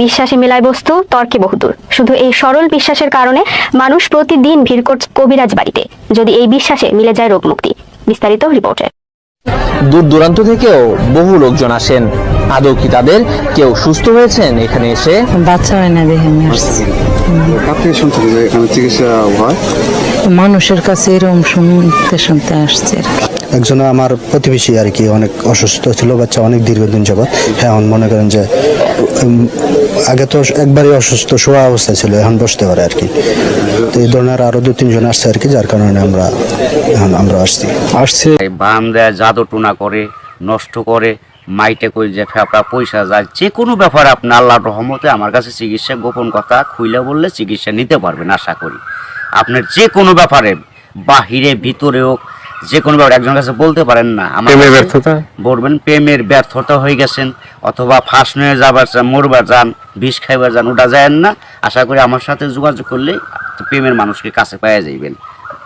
বিশ্বাসে মেলায় বস্তু, তর্কে বহুদূর। শুধু এই সরল বিশ্বাসের কারণে মানুষ প্রতিদিন ভিড় করছে কবিরাজ বাড়িতে, যদি এই বিশ্বাসে মিলে যায় রোগ মুক্তি। বিস্তারিত রিপোর্টে। দূর দূরান্ত থেকেও বহু লোকজন আসেন। আদৌ কি তাদের কেউ সুস্থ হয়েছেন এখানে এসে? বাচ্চা হয় না দেখে আমি আসছি। আপনি শুনছেন যে এখানে চিকিৎসা হয়? মানুষের কাছে এরকম শুনতে শুনতে আসছে। একজন আমার প্রতিবেশী আর কি অনেক অসুস্থ ছিল, বাচ্চা অনেক দীর্ঘদিন যাবৎ। এখন মনে করেন যে আগে তো একবারই অসুস্থ শোয়া অবস্থা ছিল, এখন বসতে পারে আর কি। তো এই ধরনের আরো 2-3 জন আসছে আর কি, যার কারণে আমরা আসছি। বান দেয়, জাদু টুনা করে, নষ্ট করে, মাইটে করে যে ফেপড়া পয়সা যায়, যে কোনো ব্যাপারে আপনি আল্লাহর রহমতে আমার কাছে চিকিৎসা গোপন কথা খুইলে বললে চিকিৎসা নিতে পারবেন। আশা করি আপনার যে কোনো ব্যাপারে বাহিরে ভিতরে হোক, যে কোনো ব্যাপারে একজনের কাছে বলতে পারেন না আমার ব্যর্থতা বলবেন, প্রেমের ব্যর্থতা হয়ে গেছেন অথবা ফাঁস নিয়ে যাবার চান, মরবার যান, বিষ খাইবার যান, ওটা যায় না। আশা করি আমার সাথে যোগাযোগ করলে প্রেমের মানুষকে কাছে পাওয়া যাইবেন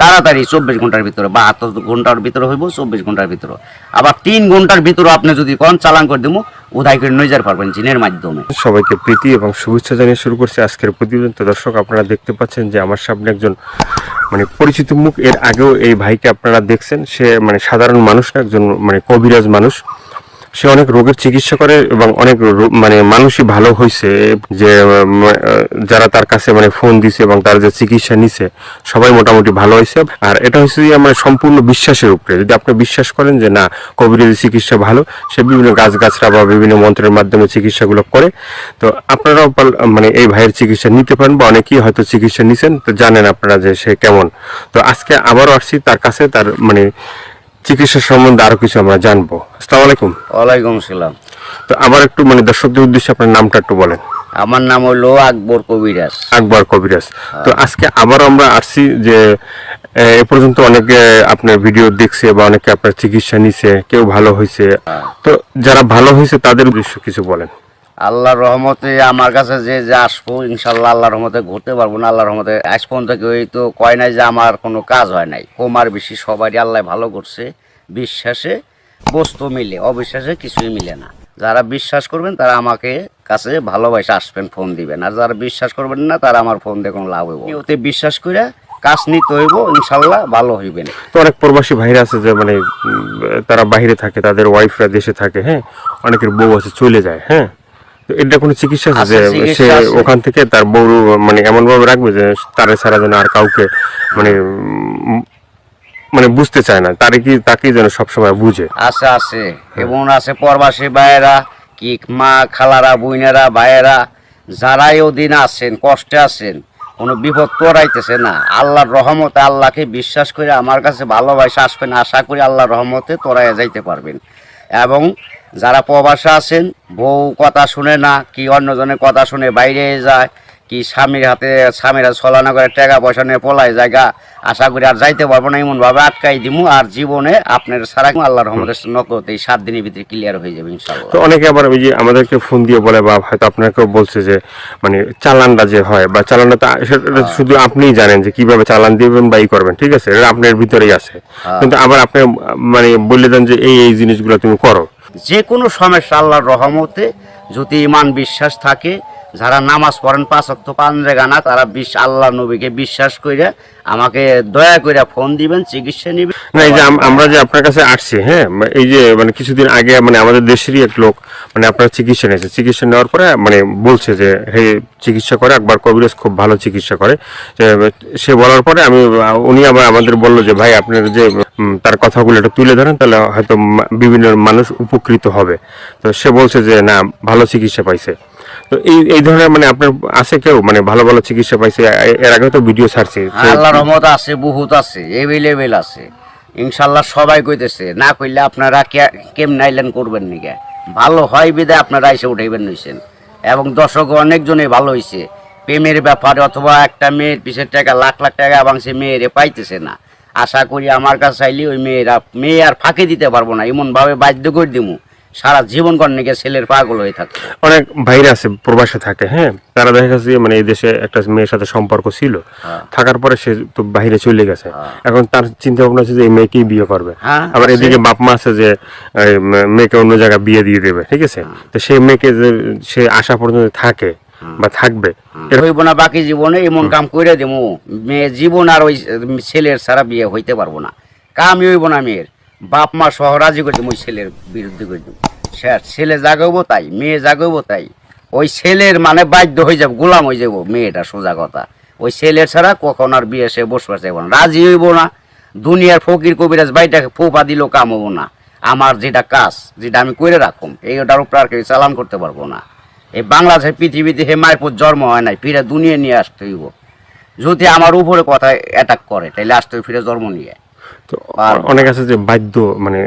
তাড়াতাড়ি। 24 ঘন্টার ভিতরে, 72 ঘন্টার ভিতরে হইব, 24 ঘন্টার ভিতরে। আবার 3 ঘন্টার ভিতরে আপনি যদি কোন চালান করে দেবো, উদয় করে নিয়ে যেতে পারবেন জিনের মাধ্যমে। সবাইকে প্রীতি এবং শুভেচ্ছা জানিয়ে শুরু করছে আজকের প্রতিবেদন। তো দর্শক, আপনারা দেখতে পাচ্ছেন যে আমার সামনে একজন পরিচিত মুখ। এর আগেও এই ভাইকে আপনারা দেখছেন। সে সাধারণ মানুষ না, একজন কবিরাজ মানুষ। সে অনেক রোগের চিকিৎসা করে এবং অনেক মানুষই ভালো হয়েছে, যে যারা তার কাছে ফোন দিছে এবং তার যে চিকিৎসা নিছে সবাই মোটামুটি ভালো হয়েছে। আর এটা হচ্ছে যে সম্পূর্ণ বিশ্বাসের উপরে। যদি আপনি বিশ্বাস করেন যে না কবিরাজি চিকিৎসা ভালো, সে বিভিন্ন গাছগাছরা বা বিভিন্ন মন্ত্রের মাধ্যমে চিকিৎসাগুলো করে, তো আপনারাও এই ভাইয়ের চিকিৎসা নিতে পারেন, বা অনেকেই হয়তো চিকিৎসা নিছেন, তো জানেন আপনারা যে সে কেমন। তো আজকে আবারও আসছি তার কাছে, তার চিকিৎসা সম্বন্ধে আরো কিছু আমরা জানবো। আসসালামু আলাইকুম। ওয়ালাইকুম আসসালাম। তো আবার একটু দর্শকদের উদ্দেশ্যে আপনার নামটা একটু বলেন। আমার নাম হলো আকবর কবিরাজ। আকবর কবিরাজ। তো আজকে আবার আমরা আসছি যে এ পর্যন্ত অনেকে আপনার ভিডিও দেখছে বা অনেকে আপনার চিকিৎসা নিছে, কেউ ভালো হয়েছে। তো যারা ভালো হয়েছে তাদের উদ্দেশ্যে কিছু বলেন। আল্লাহর রহমতে আমার কাছে যে আসবো, ইনশাল্লাহ আল্লাহর রহমতে ঘুরতে পারবো না। আল্লাহর রহমতে আজ পর্যন্ত কেউ তো কয় নাই যে আমার কোনো কাজ হয় নাই। কমার বেশি সবারই আল্লাহ ভালো করছে। বিশ্বাসে বস্তু মিলে, অবিশ্বাসে কিছুই মিলে না। যারা বিশ্বাস করবেন তারা আমাকে কাছে ভালোবাসে আসবেন, ফোন দিবেন। আর যারা বিশ্বাস করবেন না তারা আমার ফোন দিয়ে কোনো লাভ হইব। ওতে বিশ্বাস করে কাজ নিতে হইব, ইনশাল্লাহ ভালো হইবেন। তো অনেক প্রবাসী ভাইরা আছে যে তারা বাইরে থাকে, তাদের ওয়াইফরা দেশে থাকে, হ্যাঁ, অনেকের বউ আছে চলে যায়, হ্যাঁ। এটা কোনো চিকিৎসা আছে যে সে ওখান থেকে তার বউ এমন ভাবে রাখবে যে তারে ছাড়া যেন আর কাউকে বুঝতে চায় না, তাকে যেন সবসময় বুঝে? আছে আছে, এবং আছে প্রবাসী ভাইয়েরা, কি মা খালারা, বোনেরা, ভাইয়েরা, যারাই ওদিন আছেন, কষ্টে আছেন, কোনো বিপদ তোরাইতেছে না, আল্লাহর রহমতে আল্লাহকে বিশ্বাস করে আমার কাছে ভালোবাসা আসবেন। আশা করি আল্লাহর রহমতে তোরাইয়া যাইতে পারবেন। এবং যারা প্রবাসে আছেন, বউ কথা শুনে না, কি অন্যজনের কথা শুনে বাইরে যায়, কি স্বামীরা ছলনা করে টাকা পয়সা নিয়ে পলায় জায়গা, আশা করি আর যাইতে পারবো না, এমনভাবে আটকাই দিমু। আর জীবনে আপনার সারা আল্লাহর রহমতের নকলতে এই 7 দিনের ভিতরে ক্লিয়ার হয়ে যাবে ইনশাআল্লাহ। তো অনেকে আবার ওই যে আমাদেরকে ফোন দিয়ে বলে, বা হয়তো আপনাকেও বলছে যে চালানটা যে হয়, বা চালানটা সেটা শুধু আপনিই জানেন যে কিভাবে চালান দিবেন বা ই করবেন, ঠিক আছে, এটা আপনার ভিতরেই আছে। কিন্তু আবার আপনি বলে দেন যে এই জিনিসগুলো তুমি করো। যে কোনো সমস্যা আল্লাহর রহমতে যদি ইমান বিশ্বাস থাকে, যারা নামাজ পড়েন 5 ওয়াক্ত 5 জায়গা না, তারা আল্লাহ নবীকে বিশ্বাস করে আমাকে দয়া করে ফোন দিবেন, চিকিৎসা নিবেন। না, এই যে আমরা যে আপনার কাছে আসছি, হ্যাঁ, এই যে কিছুদিন আগে আমাদের দেশেরই এক লোক আপনার চিকিৎসা নিয়েছে। চিকিৎসা নেওয়ার পরে বলছে যে হে চিকিৎসা করে, একবার কবিরাজ খুব ভালো চিকিৎসা করে। সে বলার পরে উনি আবার আমাদের বললো যে ভাই আপনার যে তার কথাগুলো একটু তুলে ধরেন, তাহলে হয়তো বিভিন্ন মানুষ উপকৃত হবে। তো সে বলছে যে না, ভালো চিকিৎসা পাইছে। তো এই ধরনের আপনার আছে কেউ ভালো ভালো চিকিৎসা পাইছে? এর আগে তো ভিডিও ছাড়ছে। আল্লাহর রহমত আছে, বহুত আছে, এভেলেবেল আছে ইনশাআল্লাহ। সবাই কইতেছে, না কইলে আপনারা কেমনে আইলেন করবেন নিকে, ভালো হয় বিদায় আপনারা এসে উঠাইবেন নিছেন। এবং দর্শক অনেকজনে ভালো হয়েছে প্রেমের ব্যাপারে, অথবা একটা মেয়ের পিছের টাকা লাখ লাখ টাকা এবং সে মেয়েরে পাইতেছে না। আশা করি আমার কাছে চাইলে ওই মেয়ে আর ফাঁকি দিতে পারবো না, এমনভাবে বাধ্য করে দিমু সারা জীবন কর্ণিকে ছেলের পাগল হয়ে থাকে। অনেক ভাইরা আছে প্রবাসে থাকে, হ্যাঁ, তারা দেখা গেছে যে মানে এই দেশে একটা মেয়ের সাথে সম্পর্ক ছিল, থাকার পরে সে তো বাইরে চলে গেছে, এখন তার চিন্তা ভাবনা আছে যে এই মেয়েকেই বিয়ে করবে। হ্যাঁ, আবার এদিকে বাপ মা আছে যে এই মেয়েকে অন্য জায়গায় বিয়ে দিয়ে দেবে, ঠিক আছে। তো সেই মেয়েকে যে সে আশা পর্যন্ত থাকে বা থাকবে, হইব না বাকি জীবনে এমন কাম করে দেবো, মেয়ে জীবন আর ওই ছেলের ছাড়া বিয়ে হইতে পারবো না, কামই হইব না মেয়ের, বাপ মা সহ রাজি করে দেবো, ওই ছেলের বিরুদ্ধে করে দেবো। ছেলে জাগাবো তাই, মেয়ে জাগাবো তাই, ওই ছেলের মানে বাধ্য হয়ে যাবো, গোলাম হয়ে যাবো মেয়েটা, সোজা কথা। ওই ছেলের ছাড়া কখন আর বিয়ে সে বসবার চাইব না, রাজি হইব না। দুনিয়ার ফকির কবিরাজ বাইটাকে ফোপা দিলেও কাম হবো না। আমার যেটা কাজ, যেটা আমি করে রাখুম, এইটার উপর আর কেউ চালান করতে পারবো না। এই বাংলাদেশের পৃথিবীতে হে মায়ের জন্ম হয় নাই, ফিরে দুনিয়া নিয়ে আসতে হইব। যদি আমার উপরে কথা অ্যাটাক করে তাহলে আসতে হইব ফিরে জন্ম নিয়ে। তো অনেক আছে যে বাধ্য, মানে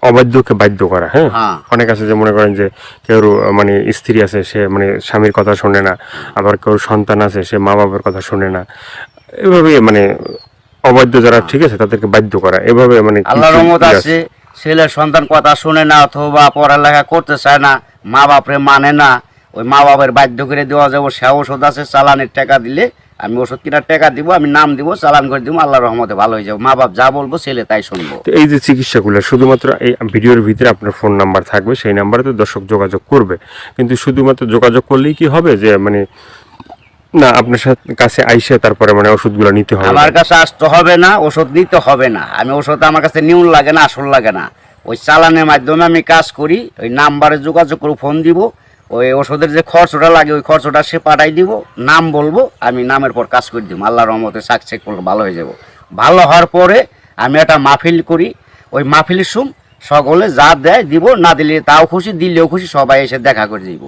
অবাধ্যকে বাধ্য করা, হ্যাঁ, হ্যাঁ। অনেক আছে যে মনে করেন যে কেউ মানে স্ত্রী আছে, সে মানে স্বামীর কথা শোনে না, আবার কেউ সন্তান আছে, সে মা বাবার কথা শোনে না, এভাবে মানে অবাধ্য যারা, ঠিক আছে, তাদেরকে বাধ্য করা, এভাবে মানে কি আল্লাহর কি রহমত আছে? আছে, ছেলের সন্তান কথা শুনে না অথবা পড়ালেখা করতে চায় না, মা বাপরে মানে না, ওই মা বাপের বাধ্য করে দেওয়া যাবো। সে ওষুধ আছে, চালানের টাকা দিলে আমি ওষুধ কিনার টাকা দিব, আমি নাম দিব, চালান করে দিব, আল্লাহর রহমতে ভালো হয়ে যাবো। মা বাপ যা বলবো ছেলে তাই শুনবো। তো এই যে চিকিৎসাগুলো শুধুমাত্র এই ভিডিওর ভিতরে আপনার ফোন নাম্বার থাকবে, সেই নাম্বারে তো দর্শক যোগাযোগ করবে, কিন্তু শুধুমাত্র যোগাযোগ করলেই কি হবে যে মানে না আপনার কাছে আইসে তারপরে মানে ওষুধগুলো নিতে হবে? আমার কাছে আসতে হবে না, ওষুধ নিতে হবে না। আমি ওষুধ আমার কাছে নিউন লাগে না, আসল লাগে না। ওই চালানের মাধ্যমে আমি কাজ করি, ওই নাম্বারে যোগাযোগ করে ফোন দিব, ওই ওষুধের যে খরচটা লাগে ওই খরচটা সে পাঠাই দিব, নাম বলবো, আমি নামের পর কাজ করে দিব। আল্লাহর রহমতে সাকসেস করলে ভালো হয়ে যাব। ভালো হওয়ার পরে আমি একটা মাহফিল করি, ওই মাহফিলের সকলে যা দেয় দিব, না দিলে তাও খুশি, দিলেও খুশি, সবাই এসে দেখা করে দিব।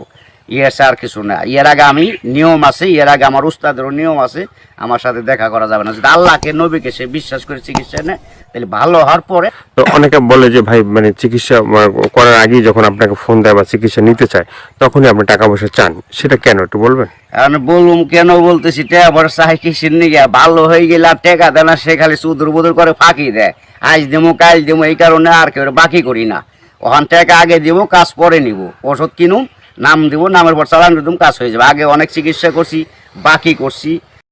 ইয়েছে আর কিছু না। এর আগে আমি নিয়ম আছে, এর আগে আমার উস্তাদেরও নিয়ম আছে, আমার সাথে দেখা করা যাবে না। যদি আল্লাহকে নবীকে সে বিশ্বাস করে চিকিৎসা নেয় তাহলে ভালো হওয়ার পরে। তো অনেকে বলে যে ভাই মানে চিকিৎসা করার আগেই যখন আপনাকে ফোন দেয় বা চিকিৎসা নিতে চায় তখনই আপনি টাকা পয়সা চান, সেটা কেন একটু বলবেন? এখন বলুম কেন বলতেছি, টাকা পয়সা চাই কিসের নিয়ে, ভালো হয়ে গেলে আর টাকা দেয় না, সে খালি সুদুর বুদুর করে ফাঁকি দেয়, আজ দেবো কাল দেবো, এই কারণে আর কেউ বাকি করি না। ওখান টাকা আগে দিব, কাজ পরে নিব, ওষুধ কিনুম, নাম দিব, নামের পর চালান দিতাম, কাজ হয়ে যাবে। আগে অনেক চিকিৎসা করছি, বাকি করছি,